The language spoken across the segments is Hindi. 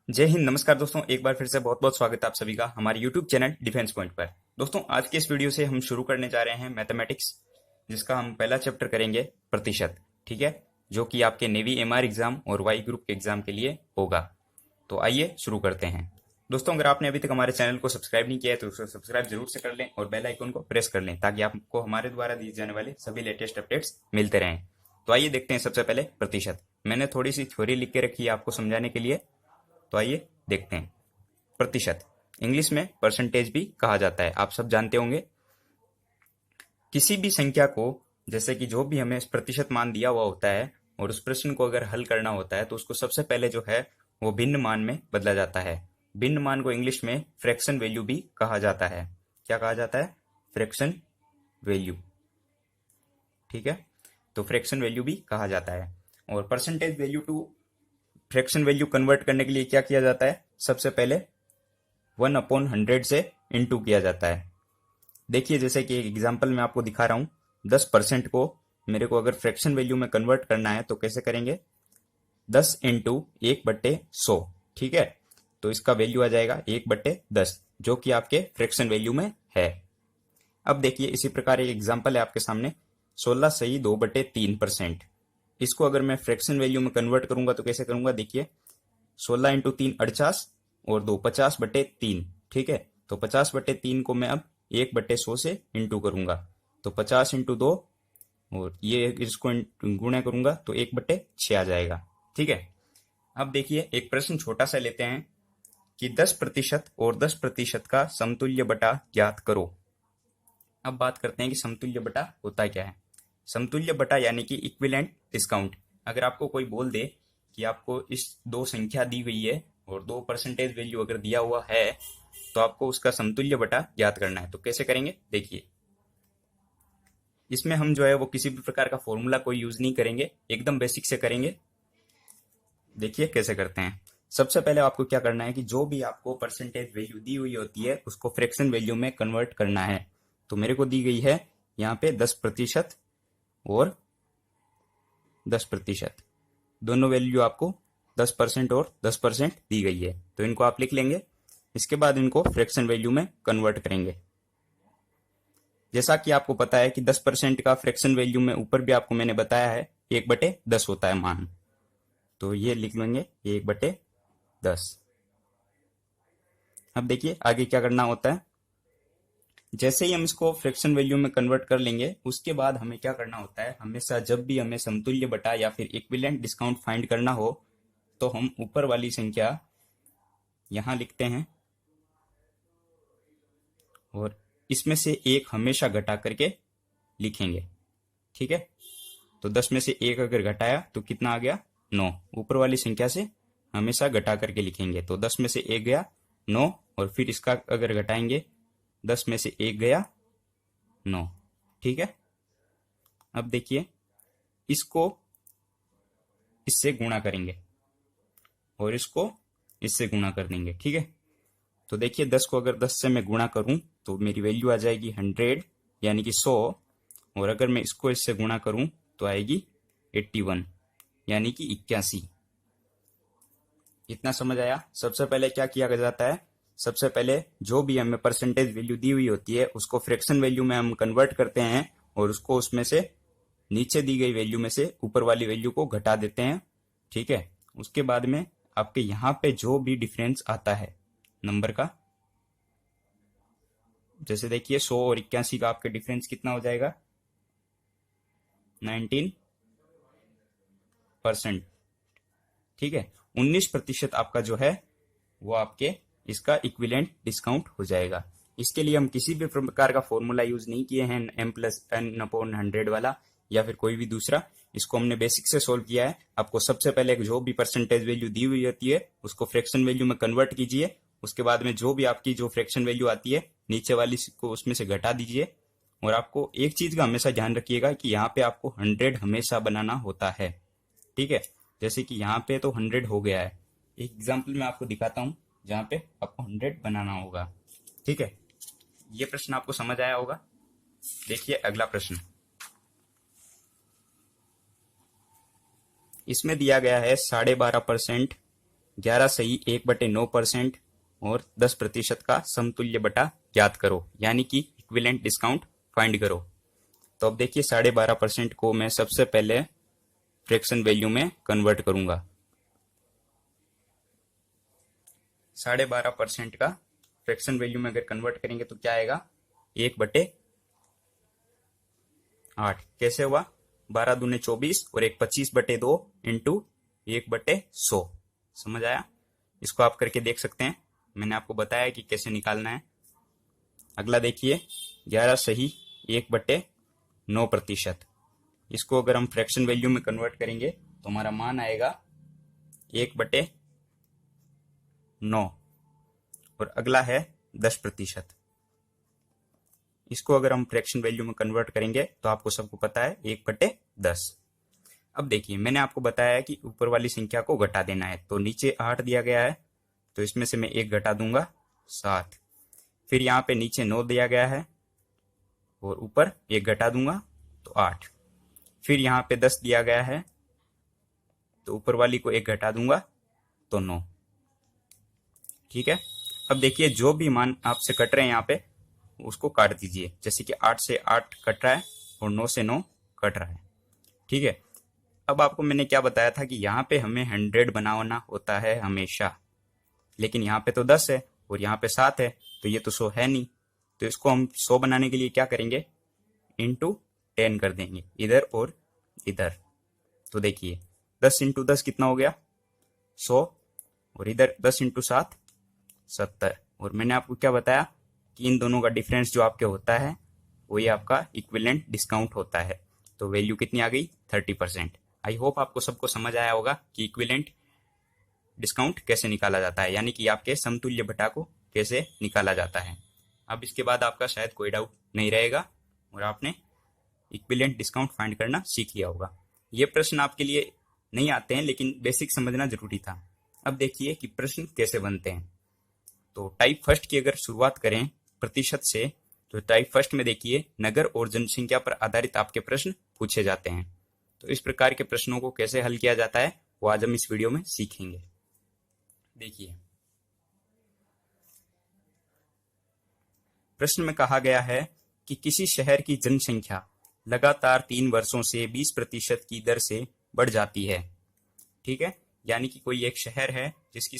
जय हिंद। नमस्कार दोस्तों, एक बार फिर से बहुत बहुत स्वागत है आप सभी का हमारे यूट्यूब चैनल डिफेंस पॉइंट पर। दोस्तों, आज के इस वीडियो से हम शुरू करने जा रहे हैं मैथमेटिक्स, जिसका हम पहला चैप्टर करेंगे प्रतिशत। ठीक है, जो कि आपके नेवी एमआर एग्जाम और वाई ग्रुप के एग्जाम के लिए होगा। तो आइए शुरू करते हैं। दोस्तों, अगर आपने अभी तक हमारे चैनल को सब्सक्राइब नहीं किया है तो उसे सब्सक्राइब जरूर से कर लें और बेल आइकन को प्रेस कर लें, ताकि आपको हमारे द्वारा दिए जाने वाले सभी लेटेस्ट अपडेट्स मिलते रहें। तो आइए देखते हैं सबसे पहले प्रतिशत। मैंने थोड़ी सी थ्योरी लिख के रखी है आपको समझाने के लिए, तो आइए देखते हैं। प्रतिशत इंग्लिश में परसेंटेज भी कहा जाता है, आप सब जानते होंगे। किसी भी संख्या को, जैसे कि जो भी हमें प्रतिशत मान दिया हुआ होता है और उस प्रश्न को अगर हल करना होता है तो उसको सबसे पहले जो है वो भिन्न मान में बदला जाता है। भिन्न मान को इंग्लिश में फ्रैक्शन वैल्यू भी कहा जाता है। क्या कहा जाता है? Fraction value. ठीक है, तो फ्रैक्शन वैल्यू भी कहा जाता है। और percentage value to fraction value convert करने के लिए क्या किया जाता है? सबसे पहले 1/100 से इंटू किया जाता है। देखिए, जैसे कि एक एग्जांपल मैं आपको दिखा रहा हूं, 10% को मेरे को अगर फ्रैक्शन वैल्यू में कन्वर्ट करना है तो कैसे करेंगे? 10 इंटू 1/100। ठीक है, तो इसका वैल्यू आ जाएगा 1/10, जो कि आपके फ्रैक्शन वैल्यू में है। अब देखिए, इसी प्रकार एक एग्जाम्पल है आपके सामने, 16 सही 2/3%। इसको अगर मैं फ्रैक्शन वैल्यू में कन्वर्ट करूंगा तो कैसे करूंगा? देखिए, 16 इंटू 3 48 और 2 50/3। ठीक है, तो 50/3 को मैं अब 1/100 से इंटू करूंगा, तो 50 इंटू 2 और ये इसको गुणा करूंगा तो 1/6 आ जाएगा। ठीक है, अब देखिए एक प्रश्न छोटा सा लेते हैं कि 10% और 10% का समतुल्य बटा ज्ञात करो। अब बात करते हैं कि समतुल्य बटा होता क्या है। समतुल्य बटा यानी कि इक्विवेलेंट डिस्काउंट। अगर आपको कोई बोल दे कि आपको इस दो संख्या दी गई है और 2 परसेंटेज वैल्यू अगर दिया हुआ है तो आपको उसका समतुल्य बटा ज्ञात करना है, तो कैसे करेंगे? देखिए, इसमें हम जो है वो किसी भी प्रकार का फॉर्मूला कोई यूज नहीं करेंगे, एकदम बेसिक से करेंगे। देखिए कैसे करते हैं। सबसे पहले आपको क्या करना है कि जो भी आपको परसेंटेज वैल्यू दी हुई होती है उसको फ्रैक्शन वैल्यू में कन्वर्ट करना है। तो मेरे को दी गई है यहाँ पे 10% और 10%, दोनों वैल्यू आपको 10% और 10% दी गई है, तो इनको आप लिख लेंगे। इसके बाद इनको फ्रैक्शन वैल्यू में कन्वर्ट करेंगे। जैसा कि आपको पता है कि 10% का फ्रैक्शन वैल्यू में ऊपर भी आपको मैंने बताया है 1/10 होता है मान, तो ये लिख लेंगे 1/10। अब देखिए आगे क्या करना होता है। जैसे ही हम इसको फ्रैक्शन वैल्यू में कन्वर्ट कर लेंगे, उसके बाद हमें क्या करना होता है, हमेशा जब भी हमें समतुल्य बटा या फिर इक्विवेलेंट डिस्काउंट फाइंड करना हो तो हम ऊपर वाली संख्या यहां लिखते हैं और इसमें से एक हमेशा घटा करके लिखेंगे। ठीक है, तो 10 में से एक अगर घटाया तो कितना आ गया? 9। ऊपर वाली संख्या से हमेशा घटा करके लिखेंगे, तो 10 में से एक गया 9, और फिर इसका अगर घटाएंगे 10 में से एक गया 9। ठीक है, अब देखिए इसको इससे गुणा करेंगे और इसको इससे गुणा कर देंगे। ठीक है, तो देखिए 10 को अगर 10 से मैं गुणा करूं तो मेरी वैल्यू आ जाएगी 100 यानी कि 100, और अगर मैं इसको इससे गुणा करूं तो आएगी 81 यानी कि 81। इतना समझ आया? सबसे पहले क्या किया जाता है, सबसे पहले जो भी हमें परसेंटेज वैल्यू दी हुई होती है उसको फ्रैक्शन वैल्यू में हम कन्वर्ट करते हैं और उसको उसमें से नीचे दी गई वैल्यू में से ऊपर वाली वैल्यू को घटा देते हैं। ठीक है, उसके बाद में आपके यहाँ पे जो भी डिफरेंस आता है नंबर का, जैसे देखिए 100 और 81 का आपके डिफरेंस कितना हो जाएगा? 19%। ठीक है, 19% आपका जो है वो आपके इसका इक्विवेलेंट डिस्काउंट हो जाएगा। इसके लिए हम किसी भी प्रकार का फॉर्मूला यूज नहीं किए हैं, m+n/100 वाला या फिर कोई भी दूसरा। इसको हमने बेसिक से सोल्व किया है। आपको सबसे पहले जो भी परसेंटेज वैल्यू दी हुई होती है उसको फ्रैक्शन वैल्यू में कन्वर्ट कीजिए। उसके बाद में जो भी आपकी जो फ्रैक्शन वैल्यू आती है नीचे वाली को उसमें से घटा दीजिए। और आपको एक चीज का हमेशा ध्यान रखिएगा कि यहाँ पे आपको 100 हमेशा बनाना होता है। ठीक है, जैसे कि यहाँ पे तो 100 हो गया है, एक एग्जाम्पल मैं आपको दिखाता हूँ जहाँ पे आपको 100 बनाना होगा। ठीक है, ये प्रश्न आपको समझ आया होगा। देखिए अगला प्रश्न, इसमें दिया गया है 12.5% 11 सही 1/9% और 10% का समतुल्य बटा ज्ञात करो, यानी कि इक्विवेलेंट डिस्काउंट फाइंड करो। तो अब देखिए 12.5% को मैं सबसे पहले फ्रैक्शन वैल्यू में कन्वर्ट करूंगा। 12.5% का फ्रैक्शन वैल्यू में अगर कन्वर्ट करेंगे तो क्या आएगा, 1/8। कैसे हुआ, 12 दूने 24 और एक 25/2 इंटू 1/100। समझ आया? इसको आप करके देख सकते हैं, मैंने आपको बताया कि कैसे निकालना है। अगला देखिए 11 सही 1/9%। इसको अगर हम फ्रैक्शन वैल्यू में कन्वर्ट करेंगे तो हमारा मान आएगा 1/9 और अगला है 10%। इसको अगर हम फ्रैक्शन वैल्यू में कन्वर्ट करेंगे तो आपको सबको पता है 1/10। अब देखिए मैंने आपको बताया कि ऊपर वाली संख्या को घटा देना है, तो नीचे 8 दिया गया है तो इसमें से मैं 1 घटा दूंगा 7। फिर यहाँ पे नीचे 9 दिया गया है और ऊपर 1 घटा दूंगा तो 8। फिर यहाँ पे 10 दिया गया है तो ऊपर वाली को 1 घटा दूंगा तो 9। ठीक है, अब देखिए जो भी मान आपसे कट रहे हैं यहाँ पे उसको काट दीजिए। जैसे कि 8 से 8 कट रहा है और 9 से 9 कट रहा है। ठीक है, अब आपको मैंने क्या बताया था कि यहाँ पे हमें 100 बनाना होता है हमेशा, लेकिन यहाँ पे तो 10 है और यहाँ पे 7 है तो ये तो 100 है नहीं। तो इसको हम 100 बनाने के लिए क्या करेंगे, इंटू 10 कर देंगे इधर और इधर। तो देखिए 10 इंटू 10 कितना हो गया, 100, और इधर 10 इंटू 7 70। और मैंने आपको क्या बताया कि इन दोनों का डिफरेंस जो आपके होता है वही आपका इक्विवेलेंट डिस्काउंट होता है। तो वैल्यू कितनी आ गई, 30%। आई होप आपको सबको समझ आया होगा कि इक्विवेलेंट डिस्काउंट कैसे निकाला जाता है, यानी कि आपके समतुल्य बटा को कैसे निकाला जाता है। अब इसके बाद आपका शायद कोई डाउट नहीं रहेगा और आपने इक्विवेलेंट डिस्काउंट फाइंड करना सीख लिया होगा। ये प्रश्न आपके लिए नहीं आते हैं लेकिन बेसिक समझना जरूरी था। अब देखिए कि प्रश्न कैसे बनते हैं। तो टाइप फर्स्ट की अगर शुरुआत करें प्रतिशत से, तो टाइप फर्स्ट में देखिए नगर और जनसंख्या पर आधारित आपके प्रश्न पूछे जाते हैं। तो इस प्रकार के प्रश्नों को कैसे हल किया जाता है वो आज हम इस वीडियो में सीखेंगे। देखिए प्रश्न में कहा गया है कि किसी शहर की जनसंख्या लगातार 3 वर्षों से 20% की दर से बढ़ जाती है। ठीक है, यानी कि कोई एक शहर है जिसकी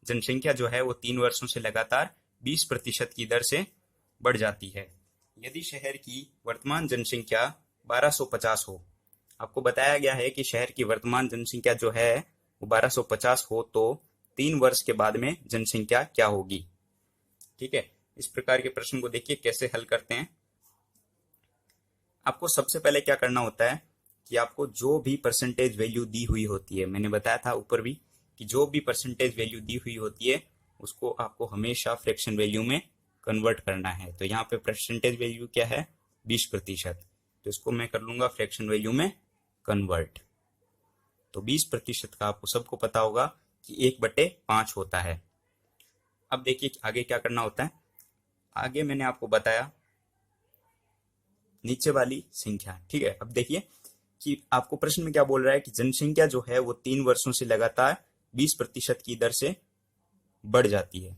जनसंख्या जो है वो 3 वर्षों से लगातार 20% की दर से बढ़ जाती है। यदि शहर की वर्तमान जनसंख्या 1250 हो, आपको बताया गया है कि शहर की वर्तमान जनसंख्या जो है वो 1250 हो, तो 3 वर्ष के बाद में जनसंख्या क्या होगी। ठीक है, इस प्रकार के प्रश्न को देखिए कैसे हल करते हैं। आपको सबसे पहले क्या करना होता है कि आपको जो भी परसेंटेज वैल्यू दी हुई होती है, मैंने बताया था ऊपर भी कि जो भी परसेंटेज वैल्यू दी हुई होती है उसको आपको हमेशा फ्रैक्शन वैल्यू में कन्वर्ट करना है। तो यहाँ पे परसेंटेज वैल्यू क्या है, 20%। तो इसको मैं कर लूंगा फ्रैक्शन वैल्यू में कन्वर्ट। तो 20% का आपको सबको पता होगा कि 1/5 होता है। अब देखिए आगे क्या करना होता है। आगे मैंने आपको बताया नीचे वाली संख्या। ठीक है, अब देखिए कि आपको प्रश्न में क्या बोल रहा है कि जनसंख्या जो है वो 3 वर्षों से लगातार 20% की दर से बढ़ जाती है।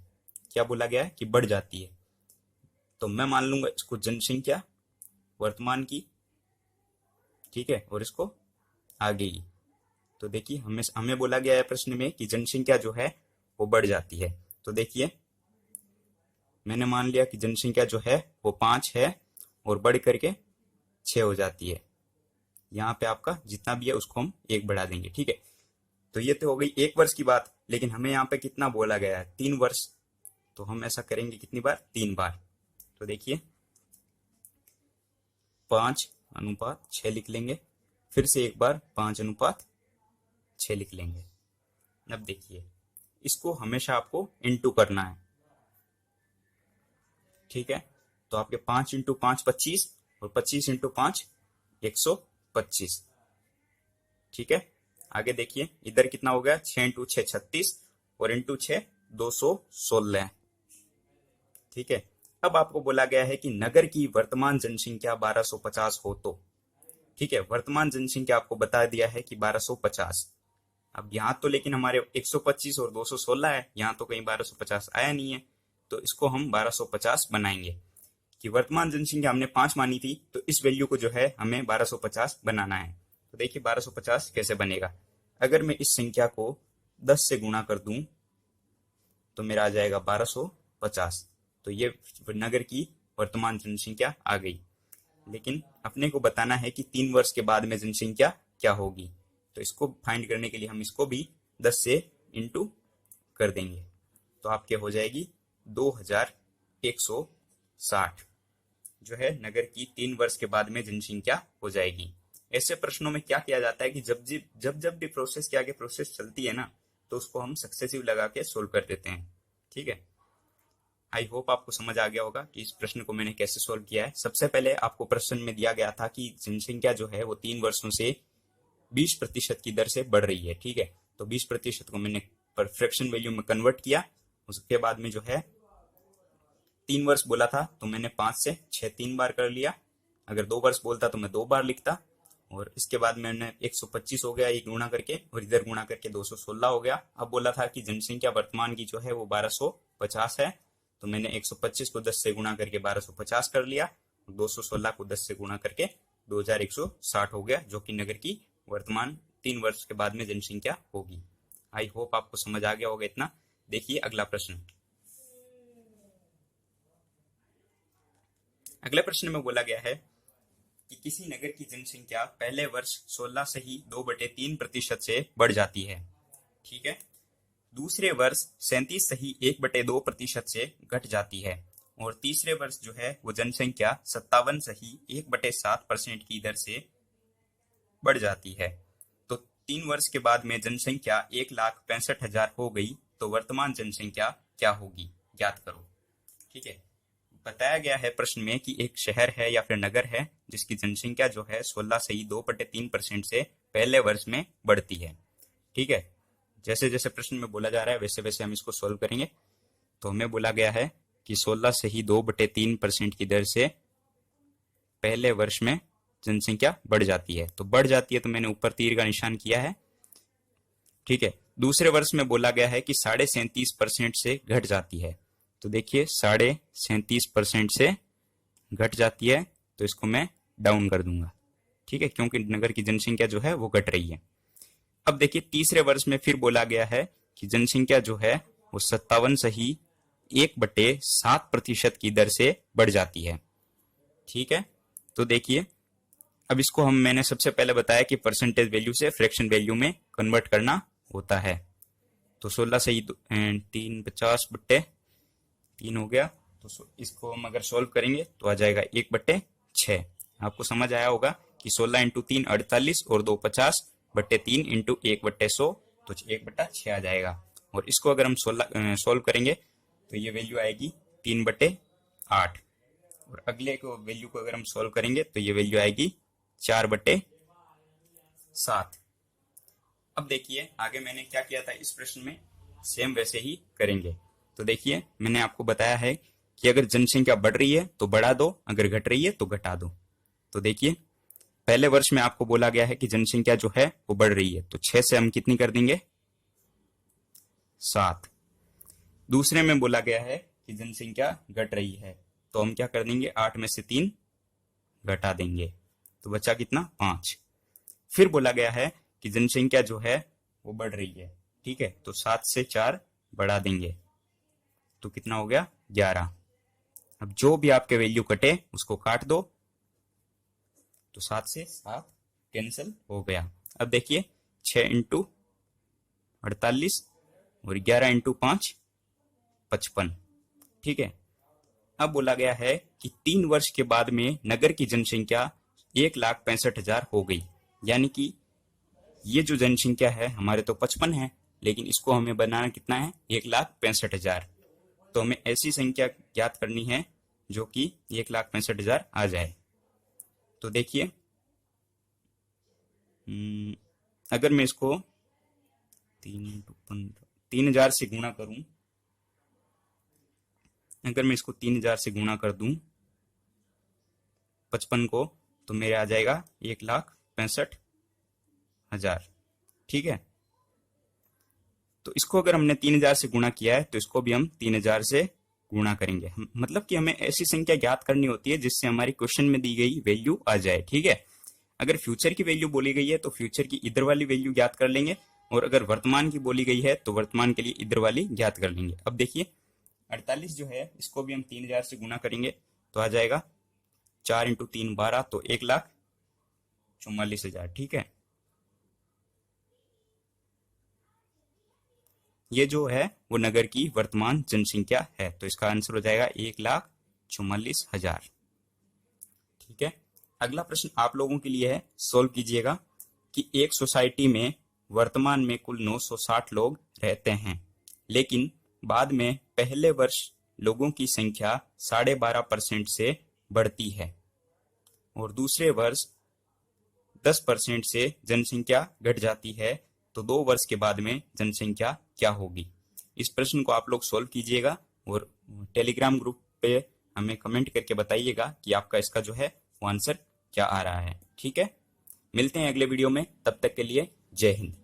क्या बोला गया है कि बढ़ जाती है, तो मैं मान लूंगा इसको जनसंख्या वर्तमान की। ठीक है, और इसको आगे की। तो देखिए हमें बोला गया है प्रश्न में कि जनसंख्या जो है वो बढ़ जाती है। तो देखिए मैंने मान लिया कि जनसंख्या जो है वो 5 है और बढ़ करके 6 हो जाती है। यहाँ पे आपका जितना भी है उसको हम 1 बढ़ा देंगे। ठीक है, तो ये तो हो गई 1 वर्ष की बात, लेकिन हमें यहाँ पे कितना बोला गया है, 3 वर्ष। तो हम ऐसा करेंगे कितनी बार, 3 बार। तो देखिए 5:6 लिख लेंगे, फिर से एक बार 5:6 लिख लेंगे। अब देखिए इसको हमेशा आपको इंटू करना है। ठीक है, तो आपके 5 × 5 25 और 25 × 5 125। ठीक है, आगे देखिए इधर कितना हो गया, 6 × 6 36 और इंटू 6 216। ठीक है, अब आपको बोला गया है कि नगर की वर्तमान जनसंख्या 1250 हो तो। ठीक है, वर्तमान जनसंख्या आपको बता दिया है कि 1250। अब यहाँ तो लेकिन हमारे 125 और 216 है, यहाँ तो कहीं 1250 आया नहीं है, तो इसको हम 1250 बनाएंगे कि वर्तमान जनसंख्या हमने 5 मानी थी, तो इस वैल्यू को जो है हमें 1250 बनाना है। तो देखिए 1250 कैसे बनेगा। अगर मैं इस संख्या को 10 से गुणा कर दूं तो मेरा आ जाएगा 1250। तो ये नगर की वर्तमान जनसंख्या आ गई। लेकिन अपने को बताना है कि 3 वर्ष के बाद में जनसंख्या क्या होगी, तो इसको फाइंड करने के लिए हम इसको भी 10 से इंटू कर देंगे, तो आपके हो जाएगी 2160 जो है नगर की 3 वर्ष के बाद में जनसंख्या हो जाएगी। ऐसे प्रश्नों में क्या किया जाता है कि जब जब भी प्रोसेस के आगे प्रोसेस चलती है ना, तो उसको हम सक्सेसिव लगा के सोल्व कर देते हैं। ठीक है, आई होप आपको समझ आ गया होगा कि इस प्रश्न को मैंने कैसे सोल्व किया है। सबसे पहले आपको प्रश्न में दिया गया था कि जनसंख्या जो है वो 3 वर्षों से 20% की दर से बढ़ रही है। ठीक है, तो 20% को मैंने फ्रैक्शन वैल्यू में कन्वर्ट किया। उसके बाद में जो है 3 वर्ष बोला था तो मैंने 5 से 6 3 बार कर लिया। अगर 2 वर्ष बोलता तो मैं 2 बार लिखता। और इसके बाद मैंने 125 हो गया ये गुणा करके, और इधर गुणा करके 216 हो गया। अब बोला था कि जनसंख्या वर्तमान की जो है वो 1250 है, तो मैंने 125 को 10 से गुणा करके 1250 कर लिया, 216 को 10 से गुणा करके 2160 हो गया, जो कि नगर की वर्तमान 3 वर्ष के बाद में जनसंख्या होगी। आई होप आपको समझ आ गया होगा इतना। देखिए अगला प्रश्न। अगले प्रश्न में बोला गया है कि किसी नगर की जनसंख्या पहले वर्ष 16 से ही 2/3% से बढ़ जाती है। ठीक है, दूसरे वर्ष 37 सही 1/2% से घट जाती है, और तीसरे वर्ष जो है वो जनसंख्या 57 सही 1/7% की दर से बढ़ जाती है। तो 3 वर्ष के बाद में जनसंख्या 1,65,000 हो गई, तो वर्तमान जनसंख्या क्या होगी, ज्ञात करो। ठीक है, बताया गया है प्रश्न में कि एक शहर है या फिर नगर है जिसकी जनसंख्या जो है 16 सही 2/3% से पहले वर्ष में बढ़ती है। ठीक है, जैसे जैसे प्रश्न में बोला जा रहा है वैसे वैसे हम इसको सोल्व करेंगे। तो हमें बोला गया है कि 16 से ही 2/3% की दर से पहले वर्ष में जनसंख्या बढ़ जाती है। तो बढ़ जाती है तो मैंने ऊपर तीर का निशान किया है। ठीक है, दूसरे वर्ष में बोला गया है कि 37.5% से घट जाती है। तो देखिए 37.5% से घट जाती है, तो इसको मैं डाउन कर दूंगा। ठीक है, क्योंकि नगर की जनसंख्या जो है वो घट रही है। अब देखिए तीसरे वर्ष में फिर बोला गया है कि जनसंख्या जो है वो 57 सही 1/7% की दर से बढ़ जाती है। ठीक है, तो देखिए अब इसको मैंने सबसे पहले बताया कि परसेंटेज वैल्यू से फ्रैक्शन वैल्यू में कन्वर्ट करना होता है। तो 16 सही 3 50/3 हो गया। तो इसको हम अगर सोल्व करेंगे तो आ जाएगा 1/6। आपको समझ आया होगा कि 16 × 3 48 और 2 50/3 × 1/100, तो 1/6 आ जाएगा। और इसको अगर हम सोल्व करेंगे तो ये वैल्यू आएगी 3/8। और अगले को वैल्यू को अगर हम सोल्व करेंगे तो ये वैल्यू आएगी 4/7। अब देखिए आगे मैंने क्या किया था इस प्रश्न में, सेम वैसे ही करेंगे। तो देखिए मैंने आपको बताया है कि अगर जनसंख्या बढ़ रही है तो बढ़ा दो, अगर घट रही है तो घटा दो। तो देखिए पहले वर्ष में आपको बोला गया है कि जनसंख्या जो है वो बढ़ रही है, तो 6 से हम कितनी कर देंगे, 7। दूसरे में बोला गया है कि जनसंख्या घट रही है, तो हम क्या कर देंगे, 8 में से 3 घटा देंगे, तो बचा कितना, 5। फिर बोला गया है कि जनसंख्या जो है वो बढ़ रही है। ठीक है, तो 7 से 4 बढ़ा देंगे, तो कितना हो गया, 11। अब जो भी आपके वैल्यू कटे उसको काट दो, तो 7 से 7 कैंसिल हो गया। अब देखिए 6 × 48 और 11 × 5 55। ठीक है, अब बोला गया है कि 3 वर्ष के बाद में नगर की जनसंख्या 1,65,000 हो गई, यानी कि ये जो जनसंख्या है हमारे तो 55 है, लेकिन इसको हमें बनाना कितना है, 1,65,000। तो हमें ऐसी संख्या ज्ञात करनी है जो कि 1,65,000 आ जाए। तो देखिए अगर मैं इसको 3,000 से गुणा करूं, अगर मैं इसको 3,000 से गुणा कर दूं 55 को, तो मेरे आ जाएगा 1,65,000। ठीक है, तो इसको अगर हमने 3000 से गुणा किया है तो इसको भी हम 3000 से गुणा करेंगे। मतलब कि हमें ऐसी संख्या ज्ञात करनी होती है जिससे हमारी क्वेश्चन में दी गई वैल्यू आ जाए। ठीक है, अगर फ्यूचर की वैल्यू बोली गई है तो फ्यूचर की इधर वाली वैल्यू ज्ञात कर लेंगे, और अगर वर्तमान की बोली गई है तो वर्तमान के लिए इधर वाली ज्ञात कर लेंगे। अब देखिए 48 जो है इसको भी हम 3000 से गुणा करेंगे तो आ जाएगा 4 × 3 12, तो 1,44,000। ठीक है, ये जो है वो नगर की वर्तमान जनसंख्या है, तो इसका आंसर हो जाएगा 1,44,000। ठीक है, अगला प्रश्न आप लोगों के लिए है, सॉल्व कीजिएगा कि एक सोसाइटी में वर्तमान में कुल 960 लोग रहते हैं, लेकिन बाद में पहले वर्ष लोगों की संख्या 12.5% से बढ़ती है और दूसरे वर्ष 10% से जनसंख्या घट जाती है, तो 2 वर्ष के बाद में जनसंख्या क्या होगी। इस प्रश्न को आप लोग सॉल्व कीजिएगा और टेलीग्राम ग्रुप पे हमें कमेंट करके बताइएगा कि आपका इसका जो है वो आंसर क्या आ रहा है। ठीक है, मिलते हैं अगले वीडियो में, तब तक के लिए जय हिंद।